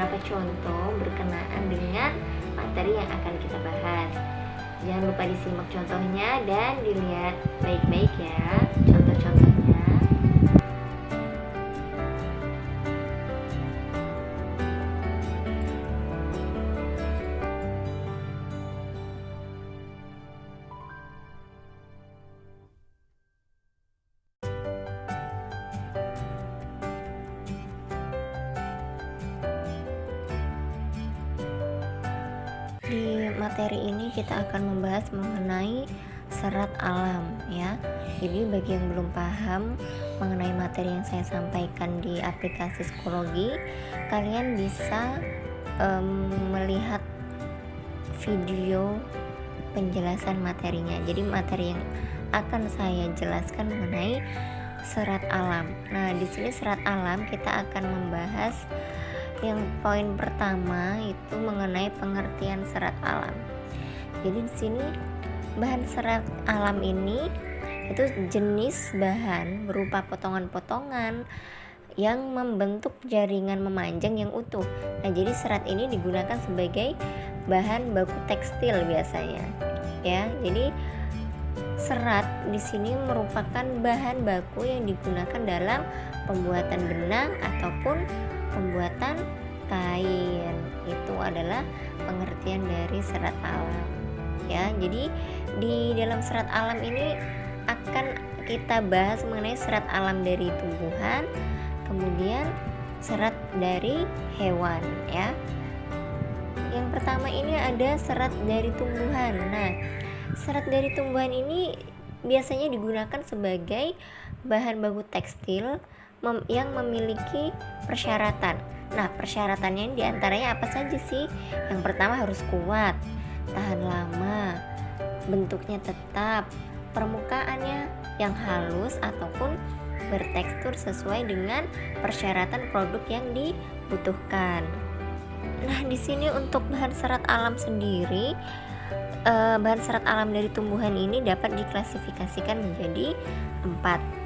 beberapa contoh berkenaan dengan materi yang akan kita bahas. Jangan lupa disimak contohnya dan dilihat baik-baik ya contoh-contohnya. Di materi ini kita akan membahas mengenai serat alam ya. Jadi bagi yang belum paham mengenai materi yang saya sampaikan di aplikasi psikologi, kalian bisa melihat video penjelasan materinya. Jadi materi yang akan saya jelaskan mengenai serat alam. Nah, di sini serat alam kita akan membahas yang poin pertama itu mengenai pengertian serat alam. Jadi di sini bahan serat alam ini itu jenis bahan berupa potongan-potongan yang membentuk jaringan memanjang yang utuh. Nah, jadi serat ini digunakan sebagai bahan baku tekstil biasanya. Ya, jadi serat di sini merupakan bahan baku yang digunakan dalam pembuatan benang ataupun pembuatan kain. Itu adalah pengertian dari serat alam ya. Jadi di dalam serat alam ini akan kita bahas mengenai serat alam dari tumbuhan, kemudian serat dari hewan ya. Yang pertama ini ada serat dari tumbuhan. Nah, serat dari tumbuhan ini biasanya digunakan sebagai bahan baku tekstil yang memiliki persyaratan. Nah, persyaratannya diantaranya apa saja sih? Yang pertama harus kuat, tahan lama, bentuknya tetap, permukaannya yang halus ataupun bertekstur sesuai dengan persyaratan produk yang dibutuhkan. Nah, di sini untuk bahan serat alam sendiri, bahan serat alam dari tumbuhan ini dapat diklasifikasikan menjadi 4.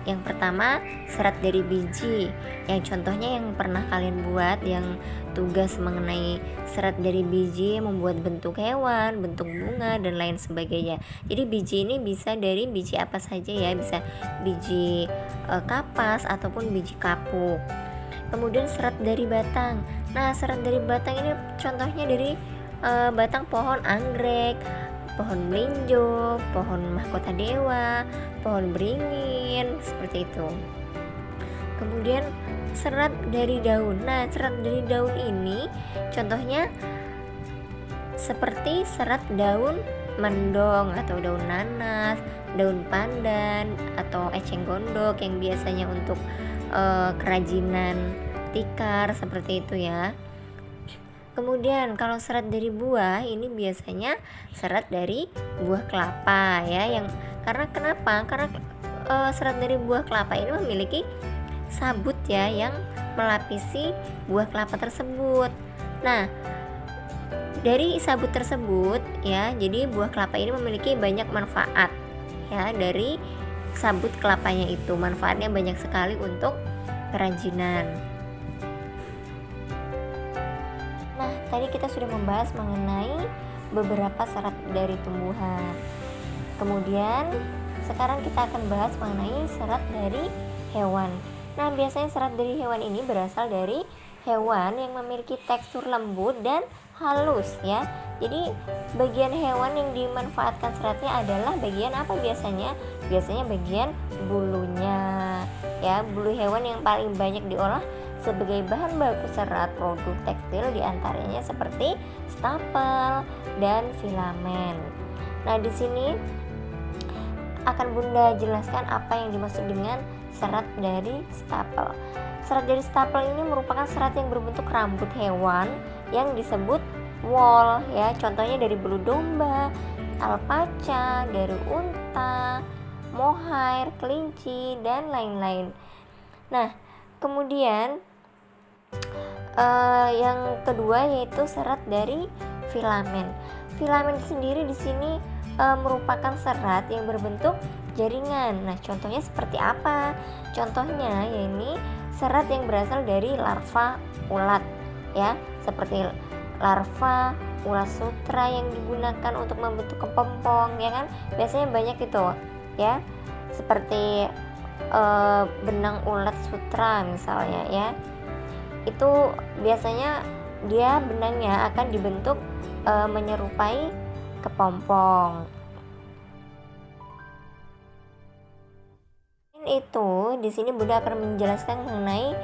Yang pertama, serat dari biji. Yang contohnya yang pernah kalian buat, yang tugas mengenai serat dari biji, membuat bentuk hewan, bentuk bunga, dan lain sebagainya. Jadi biji ini bisa dari biji apa saja ya, bisa biji kapas ataupun biji kapuk. Kemudian serat dari batang. Nah, serat dari batang ini contohnya dari batang pohon anggrek, pohon melinjo, pohon mahkota dewa, pohon beringin, seperti itu. Kemudian serat dari daun. Nah, serat dari daun ini contohnya seperti serat daun mendong atau daun nanas, daun pandan atau eceng gondok yang biasanya untuk kerajinan tikar, seperti itu ya. Kemudian kalau serat dari buah ini biasanya serat dari buah kelapa ya, yang karena kenapa? Karena serat dari buah kelapa ini memiliki sabut ya yang melapisi buah kelapa tersebut. Nah, dari sabut tersebut ya, jadi buah kelapa ini memiliki banyak manfaat ya. Dari sabut kelapanya itu manfaatnya banyak sekali untuk kerajinan. Nah, tadi kita sudah membahas mengenai beberapa serat dari tumbuhan. Kemudian sekarang kita akan bahas mengenai serat dari hewan. Nah, biasanya serat dari hewan ini berasal dari hewan yang memiliki tekstur lembut dan halus ya. Jadi bagian hewan yang dimanfaatkan seratnya adalah bagian apa biasanya? Biasanya bagian bulunya ya. Bulu hewan yang paling banyak diolah sebagai bahan baku serat produk tekstil diantaranya seperti stapel dan filamen. Nah, di sini akan Bunda jelaskan apa yang dimaksud dengan serat dari stapel. Serat dari stapel ini merupakan serat yang berbentuk rambut hewan yang disebut wool ya. Contohnya dari bulu domba, alpaca, dari unta, mohair, kelinci, dan lain-lain. Nah, kemudian yang kedua yaitu serat dari filamen. Filamen sendiri di sini merupakan serat yang berbentuk jaringan. Nah, contohnya seperti apa? Contohnya yakni serat yang berasal dari larva ulat ya, seperti larva, ulat sutra yang digunakan untuk membentuk kepompong, ya kan? Biasanya banyak itu, ya, seperti benang ulat sutra misalnya, ya. Itu biasanya dia benangnya akan dibentuk menyerupai kepompong. Itu di sini Bunda akan menjelaskan mengenai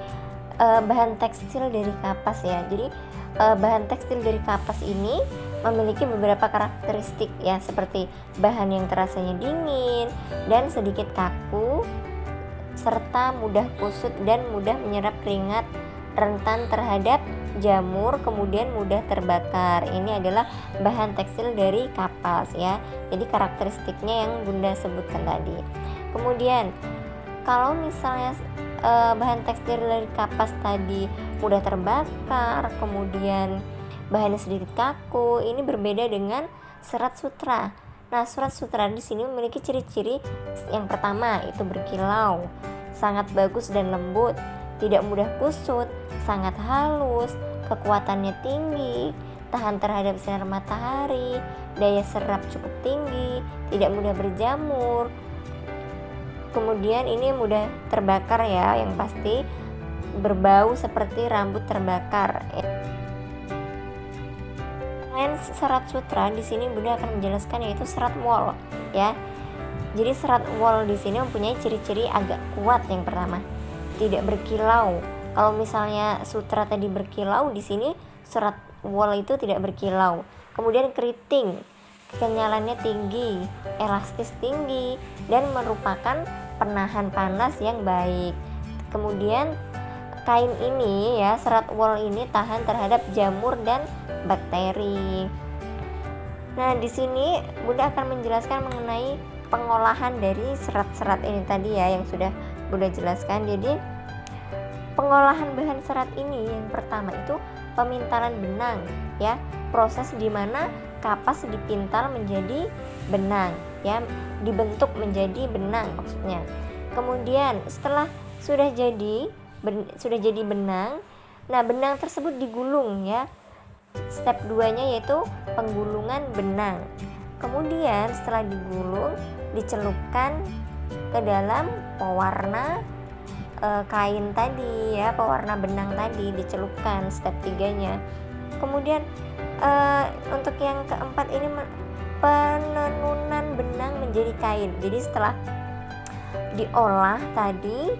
bahan tekstil dari kapas ya. Jadi bahan tekstil dari kapas ini memiliki beberapa karakteristik ya, seperti bahan yang terasanya dingin dan sedikit kaku, serta mudah kusut dan mudah menyerap keringat, rentan terhadap jamur, kemudian mudah terbakar. Ini adalah bahan tekstil dari kapas ya. Jadi karakteristiknya yang Bunda sebutkan tadi. Kemudian kalau misalnya bahan tekstil dari kapas tadi mudah terbakar, kemudian bahannya sedikit kaku, ini berbeda dengan serat sutra. Nah, serat sutra di sini memiliki ciri-ciri yang pertama itu berkilau, sangat bagus dan lembut, tidak mudah kusut, sangat halus, kekuatannya tinggi, tahan terhadap sinar matahari, daya serap cukup tinggi, tidak mudah berjamur. Kemudian ini mudah terbakar ya, yang pasti berbau seperti rambut terbakar. Selain serat sutra, di sini Bunda akan menjelaskan yaitu serat wol ya. Jadi serat wol di sini mempunyai ciri-ciri agak kuat. Yang pertama, tidak berkilau. Kalau misalnya sutra tadi berkilau, di sini serat wol itu tidak berkilau. Kemudian keriting, kenyalannya tinggi, elastis tinggi, dan merupakan penahan panas yang baik. Kemudian kain ini ya, serat wol ini tahan terhadap jamur dan bakteri. Nah, di sini Bunda akan menjelaskan mengenai pengolahan dari serat-serat ini tadi ya, yang sudah Bunda jelaskan. Jadi pengolahan bahan serat ini yang pertama itu pemintalan benang ya, proses di mana kapas dipintal menjadi benang ya, dibentuk menjadi benang maksudnya. Kemudian setelah sudah jadi benang, nah benang tersebut digulung ya. Step 2-nya yaitu penggulungan benang. Kemudian setelah digulung, dicelupkan ke dalam pewarna kain tadi ya, pewarna benang tadi dicelupkan, step 3-nya. Kemudian untuk yang keempat ini penenunan benang menjadi kain. Jadi setelah diolah tadi,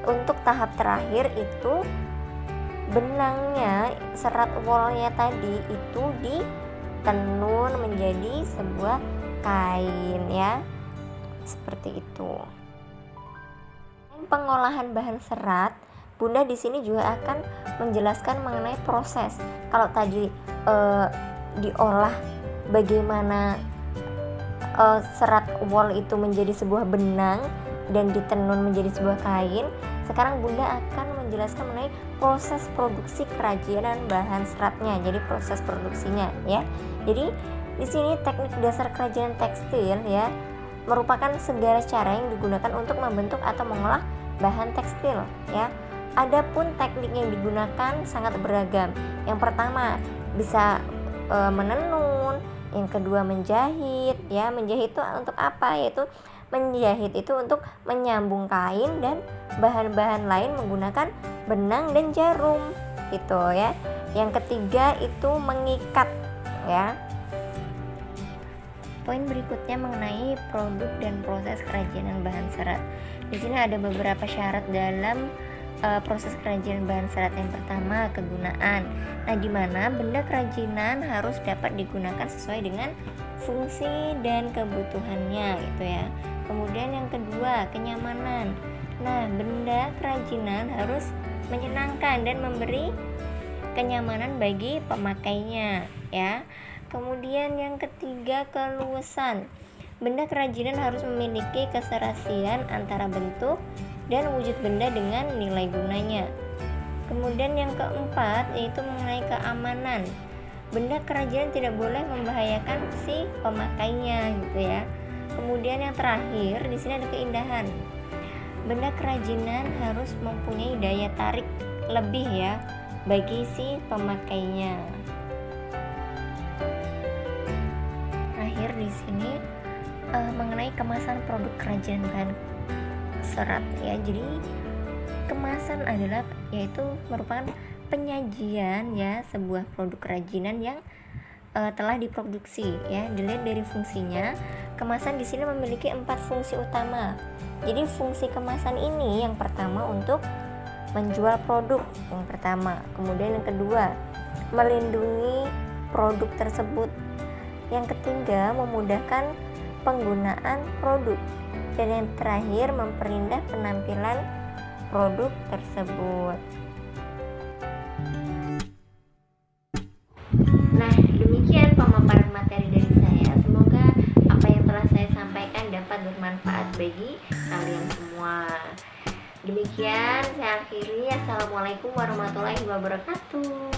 untuk tahap terakhir itu benangnya, serat wolnya tadi itu ditenun menjadi sebuah kain ya, seperti itu. Pengolahan bahan serat, Bunda di sini juga akan menjelaskan mengenai proses. Kalau tadi diolah bagaimana serat wol itu menjadi sebuah benang dan ditenun menjadi sebuah kain, sekarang Bunda akan menjelaskan mengenai proses produksi kerajinan bahan seratnya. Jadi proses produksinya ya. Jadi di sini teknik dasar kerajinan tekstil ya merupakan segala cara yang digunakan untuk membentuk atau mengolah bahan tekstil ya. Adapun teknik yang digunakan sangat beragam. Yang pertama bisa menenun, yang kedua menjahit ya. Menjahit itu untuk apa? Yaitu menjahit itu untuk menyambung kain dan bahan-bahan lain menggunakan benang dan jarum gitu ya. Yang ketiga itu mengikat ya. Poin berikutnya mengenai produk dan proses kerajinan bahan serat. Di sini ada beberapa syarat dalam proses kerajinan bahan serat. Yang pertama, kegunaan. Nah, di mana benda kerajinan harus dapat digunakan sesuai dengan fungsi dan kebutuhannya gitu ya. Kemudian yang kedua, kenyamanan. Nah, benda kerajinan harus menyenangkan dan memberi kenyamanan bagi pemakainya ya. Kemudian yang ketiga, keluasan. Benda kerajinan harus memiliki keserasian antara bentuk dan wujud benda dengan nilai gunanya. Kemudian yang keempat yaitu mengenai keamanan. Benda kerajinan tidak boleh membahayakan si pemakainya gitu ya. Kemudian yang terakhir di sini ada keindahan. Benda kerajinan harus mempunyai daya tarik lebih ya bagi si pemakainya. Terakhir di sini mengenai kemasan produk kerajinan bahan serat ya. Jadi kemasan adalah yaitu merupakan penyajian ya sebuah produk kerajinan yang telah diproduksi ya. Dilihat dari fungsinya, kemasan di sini memiliki 4 fungsi utama. Jadi fungsi kemasan ini yang pertama untuk menjual produk yang pertama, kemudian yang kedua melindungi produk tersebut, yang ketiga memudahkan penggunaan produk, dan yang terakhir memperindah penampilan produk tersebut. Nah, demikian pemaparan materi dari saya. Semoga apa yang telah saya sampaikan dapat bermanfaat bagi kalian semua. Demikian saya akhiri. Assalamualaikum warahmatullahi wabarakatuh.